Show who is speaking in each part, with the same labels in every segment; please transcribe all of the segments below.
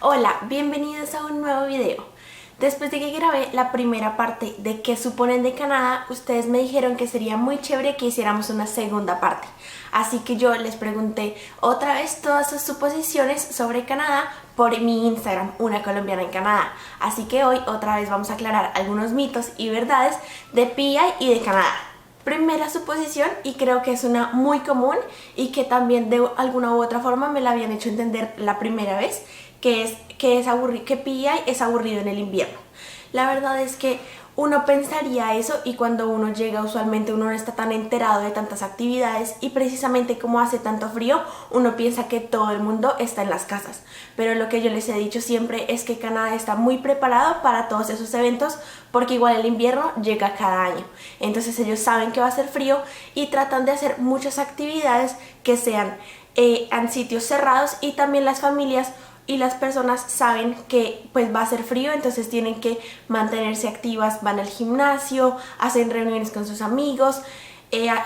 Speaker 1: Hola, bienvenidos a un nuevo video. Después de que grabé la primera parte de qué suponen de Canadá, ustedes me dijeron que sería muy chévere que hiciéramos una segunda parte. Así que yo les pregunté otra vez todas sus suposiciones sobre Canadá por mi Instagram, una colombiana en Canadá. Así que hoy otra vez vamos a aclarar algunos mitos y verdades de PEI y de Canadá. Primera suposición, y creo que es una muy común y que también de alguna u otra forma me la habían hecho entender la primera vez, que PEI es aburrido en el invierno. La verdad es que uno pensaría eso, y cuando uno llega usualmente uno no está tan enterado de tantas actividades, y precisamente como hace tanto frío uno piensa que todo el mundo está en las casas. Pero lo que yo les he dicho siempre es que Canadá está muy preparado para todos esos eventos, porque igual el invierno llega cada año. Entonces ellos saben que va a ser frío y tratan de hacer muchas actividades que sean en sitios cerrados, y también las familias y las personas saben que pues va a ser frío, entonces tienen que mantenerse activas, van al gimnasio, hacen reuniones con sus amigos,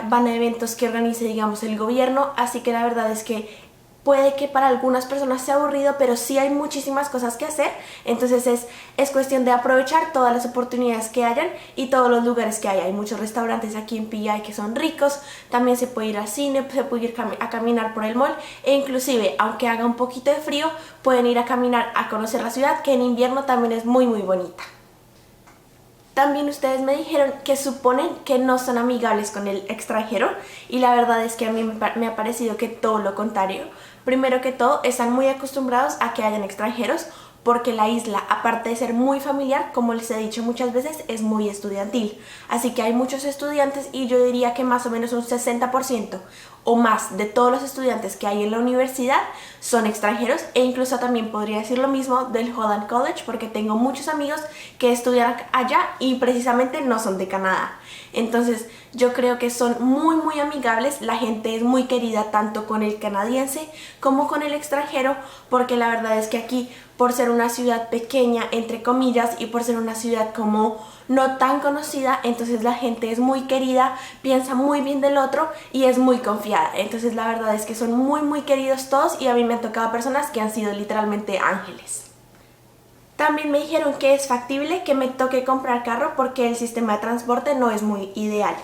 Speaker 1: van a eventos que organice, digamos, el gobierno. Así que la verdad es que puede que para algunas personas sea aburrido, pero sí hay muchísimas cosas que hacer. Entonces es cuestión de aprovechar todas las oportunidades que hayan y todos los lugares que hay. Hay muchos restaurantes aquí en PEI que son ricos, también se puede ir al cine, se puede ir a caminar por el mall, e inclusive, aunque haga un poquito de frío, pueden ir a caminar a conocer la ciudad, que en invierno también es muy bonita. También ustedes me dijeron que suponen que no son amigables con el extranjero, y la verdad es que a mí me ha parecido que todo lo contrario. Primero que todo, están muy acostumbrados a que hayan extranjeros, porque la isla, aparte de ser muy familiar, como les he dicho muchas veces, es muy estudiantil. Así que hay muchos estudiantes, y yo diría que más o menos un 60% o más de todos los estudiantes que hay en la universidad son extranjeros. E incluso también podría decir lo mismo del Holland College, porque tengo muchos amigos que estudian allá y precisamente no son de Canadá. Entonces yo creo que son muy amigables. La gente es muy querida tanto con el canadiense como con el extranjero, porque la verdad es que aquí, por ser una ciudad pequeña, entre comillas, y por ser una ciudad como no tan conocida, entonces la gente es muy querida, piensa muy bien del otro y es muy confiada. Entonces la verdad es que son muy queridos todos, y a mí me han tocado personas que han sido literalmente ángeles. También me dijeron que es factible que me toque comprar carro porque el sistema de transporte no es muy ideal.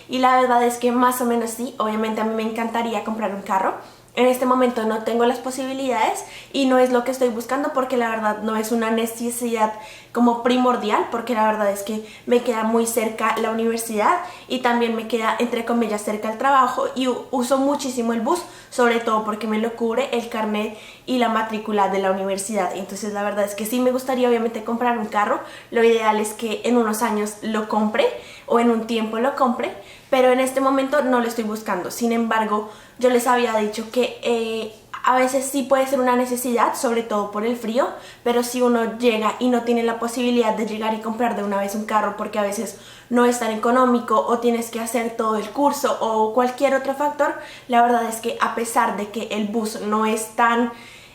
Speaker 1: Y la verdad es que más o menos sí. Obviamente a mí me encantaría comprar un carro. En este momento no tengo las posibilidades y no es lo que estoy buscando, porque la verdad no es una necesidad como primordial, porque la verdad es que me queda muy cerca la universidad y también me queda, entre comillas, cerca el trabajo, y uso muchísimo el bus, sobre todo porque me lo cubre el carnet y la matrícula de la universidad. Entonces la verdad es que sí me gustaría obviamente comprar un carro. Lo ideal es que en unos años lo compre, o en un tiempo lo compre, pero en este momento no lo estoy buscando. Sin embargo, yo les había dicho que a veces sí puede ser una necesidad, sobre todo por el frío, pero si uno llega y no tiene la posibilidad de llegar y comprar de una vez un carro, porque a veces no es tan económico o tienes que hacer todo el curso o cualquier otro factor, la verdad es que a pesar de que el bus no es tan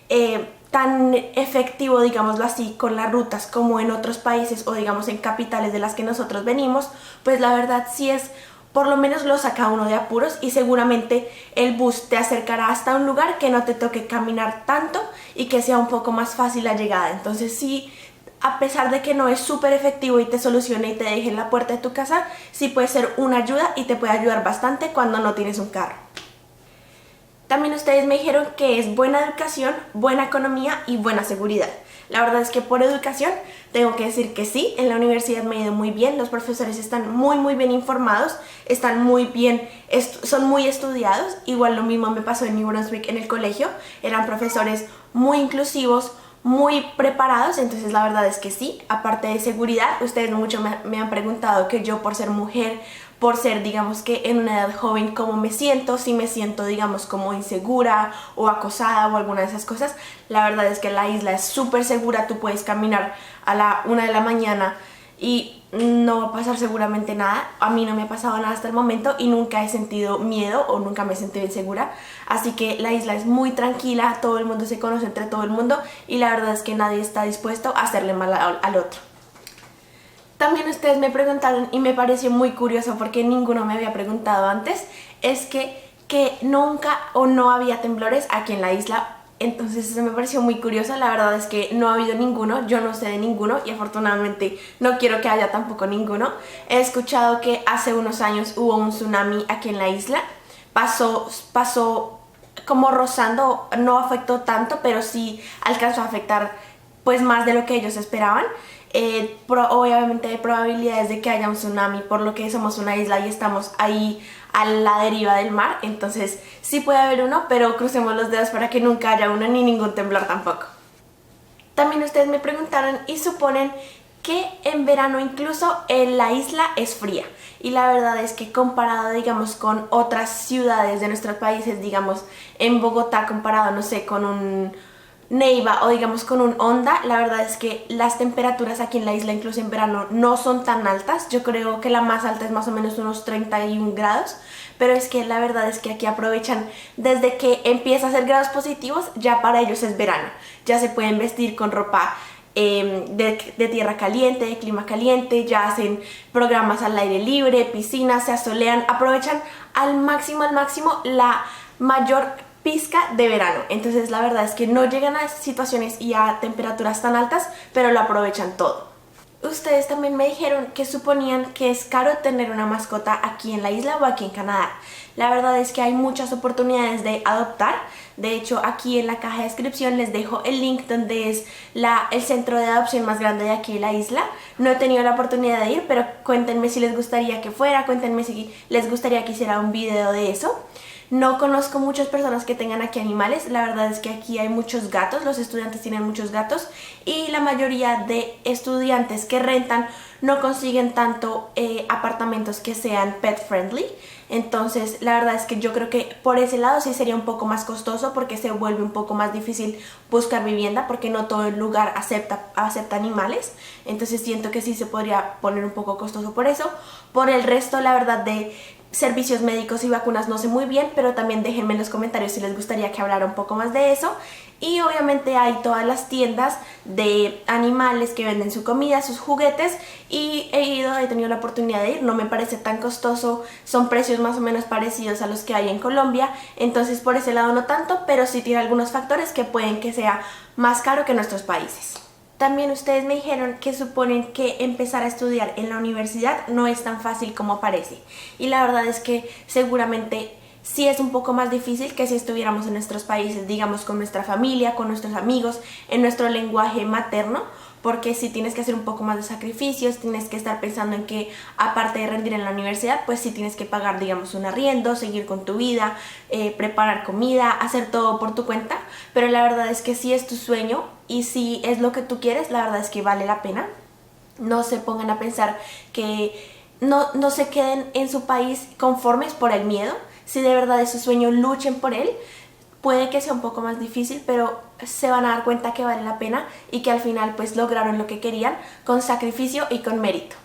Speaker 1: efectivo, digámoslo así, con las rutas como en otros países o digamos en capitales de las que nosotros venimos, pues la verdad sí es, por lo menos lo saca uno de apuros, y seguramente el bus te acercará hasta un lugar que no te toque caminar tanto y que sea un poco más fácil la llegada. Entonces sí, a pesar de que no es súper efectivo y te solucione y te deje en la puerta de tu casa, sí puede ser una ayuda y te puede ayudar bastante cuando no tienes un carro. También ustedes me dijeron que es buena educación, buena economía y buena seguridad. La verdad es que por educación tengo que decir que sí. En la universidad me ha ido muy bien, los profesores están muy bien informados, están muy bien, son muy estudiados. Igual lo mismo me pasó en New Brunswick en el colegio, eran profesores muy inclusivos, muy preparados. Entonces la verdad es que sí. Aparte de seguridad, ustedes mucho me han preguntado que yo, por ser mujer, por ser, digamos, que en una edad joven, cómo me siento, si me siento, digamos, como insegura o acosada o alguna de esas cosas. La verdad es que la isla es súper segura. Tú puedes caminar a la 1 de la mañana y no va a pasar seguramente nada. A mí no me ha pasado nada hasta el momento y nunca he sentido miedo o nunca me he sentido insegura. Así que la isla es muy tranquila, todo el mundo se conoce entre todo el mundo, y la verdad es que nadie está dispuesto a hacerle mal al otro. También ustedes me preguntaron, y me pareció muy curioso porque ninguno me había preguntado antes, es que nunca o no había temblores aquí en la isla Entonces eso me pareció muy curioso. La verdad es que no ha habido ninguno, yo no sé de ninguno y afortunadamente no quiero que haya tampoco ninguno. He escuchado que hace unos años hubo un tsunami aquí en la isla. Pasó como rozando, no afectó tanto, pero sí alcanzó a afectar pues más de lo que ellos esperaban. Obviamente hay probabilidades de que haya un tsunami por lo que somos una isla y estamos ahí a la deriva del mar, entonces sí puede haber uno, pero crucemos los dedos para que nunca haya uno ni ningún temblor tampoco. También ustedes me preguntaron y suponen que en verano incluso la isla es fría, y la verdad es que comparado digamos con otras ciudades de nuestros países, digamos en Bogotá comparado no sé con un Neiva o digamos con un Honda, la verdad es que las temperaturas aquí en la isla incluso en verano no son tan altas. Yo creo que la más alta es más o menos unos 31 grados, pero es que la verdad es que aquí aprovechan desde que empieza a hacer grados positivos, ya para ellos es verano, ya se pueden vestir con ropa de tierra caliente, de clima caliente, ya hacen programas al aire libre, piscinas, se asolean, aprovechan al máximo la mayor pizca de verano. Entonces la verdad es que no llegan a situaciones y a temperaturas tan altas, pero lo aprovechan todo. Ustedes también me dijeron que suponían que es caro tener una mascota aquí en la isla o aquí en Canadá. La verdad es que hay muchas oportunidades de adoptar. De hecho, aquí en la caja de descripción les dejo el link donde es el centro de adopción más grande de aquí en la isla. No he tenido la oportunidad de ir, pero cuéntenme si les gustaría que fuera, cuéntenme si les gustaría que hiciera un video de eso. No conozco muchas personas que tengan aquí animales, la verdad es que aquí hay muchos gatos, los estudiantes tienen muchos gatos y la mayoría de estudiantes que rentan no consiguen tanto apartamentos que sean pet friendly. Entonces la verdad es que yo creo que por ese lado sí sería un poco más costoso porque se vuelve un poco más difícil buscar vivienda porque no todo el lugar acepta animales. Entonces siento que sí se podría poner un poco costoso por eso. Por el resto, la verdad, de servicios médicos y vacunas no sé muy bien, pero también déjenme en los comentarios si les gustaría que hablara un poco más de eso. Y obviamente hay todas las tiendas de animales que venden su comida, sus juguetes, y he tenido la oportunidad de ir, no me parece tan costoso, son precios más o menos parecidos a los que hay en Colombia, entonces por ese lado no tanto, pero sí tiene algunos factores que pueden que sea más caro que en nuestros países. También ustedes me dijeron que suponen que empezar a estudiar en la universidad no es tan fácil como parece. Y la verdad es que seguramente sí es un poco más difícil que si estuviéramos en nuestros países, digamos con nuestra familia, con nuestros amigos, en nuestro lenguaje materno, porque sí tienes que hacer un poco más de sacrificios, tienes que estar pensando en que aparte de rendir en la universidad, pues sí tienes que pagar, digamos, un arriendo, seguir con tu vida, preparar comida, hacer todo por tu cuenta, pero la verdad es que si es tu sueño y si es lo que tú quieres, la verdad es que vale la pena. No se pongan a pensar que no se queden en su país conformes por el miedo. Si de verdad es su sueño, luchen por él. Puede que sea un poco más difícil, pero se van a dar cuenta que vale la pena y que al final pues lograron lo que querían con sacrificio y con mérito.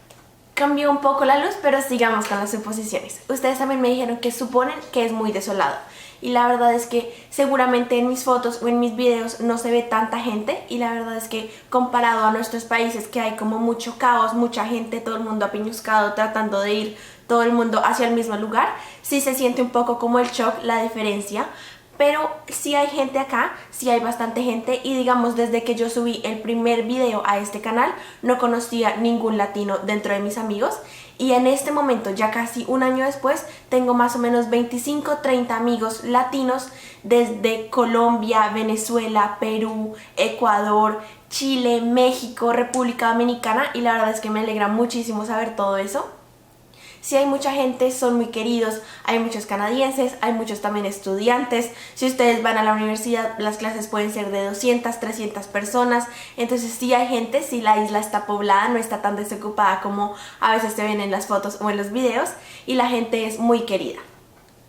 Speaker 1: Cambió un poco la luz, pero sigamos con las suposiciones. Ustedes también me dijeron que suponen que es muy desolado. Y la verdad es que seguramente en mis fotos o en mis videos no se ve tanta gente, y la verdad es que comparado a nuestros países que hay como mucho caos, mucha gente, todo el mundo apiñuscado tratando de ir todo el mundo hacia el mismo lugar, sí se siente un poco como el shock, la diferencia. Pero sí hay gente acá, sí hay bastante gente, y digamos desde que yo subí el primer video a este canal no conocía ningún latino dentro de mis amigos, y en este momento, ya casi un año después, tengo más o menos 25-30 amigos latinos desde Colombia, Venezuela, Perú, Ecuador, Chile, México, República Dominicana, y la verdad es que me alegra muchísimo saber todo eso. Sí hay mucha gente, son muy queridos, hay muchos canadienses, hay muchos también estudiantes. Si ustedes van a la universidad, las clases pueden ser de 200, 300 personas. Entonces sí hay gente, sí la isla está poblada, no está tan desocupada como a veces se ven en las fotos o en los videos, y la gente es muy querida.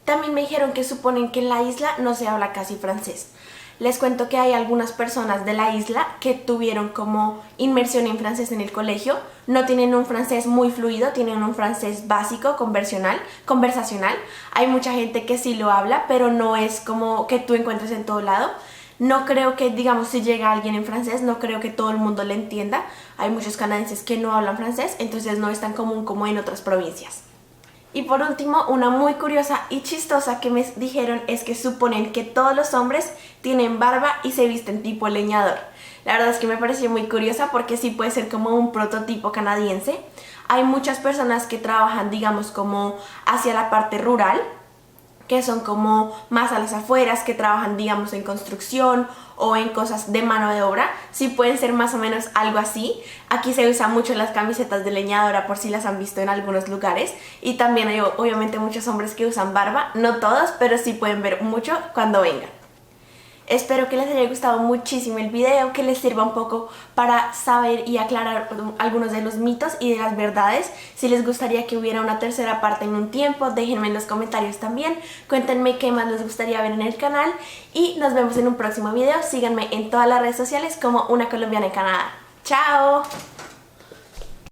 Speaker 1: También me dijeron que suponen que en la isla no se habla casi francés. Les cuento que hay algunas personas de la isla que tuvieron como inmersión en francés en el colegio. No tienen un francés muy fluido, tienen un francés básico, conversacional. Hay mucha gente que sí lo habla, pero no es como que tú encuentres en todo lado. No creo que, digamos, si llega alguien en francés, no creo que todo el mundo le entienda. Hay muchos canadienses que no hablan francés, entonces no es tan común como en otras provincias. Y por último, una muy curiosa y chistosa que me dijeron es que suponen que todos los hombres tienen barba y se visten tipo leñador. La verdad es que me pareció muy curiosa porque sí puede ser como un prototipo canadiense. Hay muchas personas que trabajan, digamos, como hacia la parte rural, que son como más a las afueras, que trabajan, digamos, en construcción o en cosas de mano de obra. Sí pueden ser más o menos algo así. Aquí se usa mucho las camisetas de leñadora, por si las han visto en algunos lugares. Y también hay obviamente muchos hombres que usan barba, no todos, pero sí pueden ver mucho cuando vengan. Espero que les haya gustado muchísimo el video, que les sirva un poco para saber y aclarar algunos de los mitos y de las verdades. Si les gustaría que hubiera una tercera parte en un tiempo, déjenme en los comentarios también. Cuéntenme qué más les gustaría ver en el canal y nos vemos en un próximo video. Síganme en todas las redes sociales como Una Colombiana en Canadá. ¡Chao!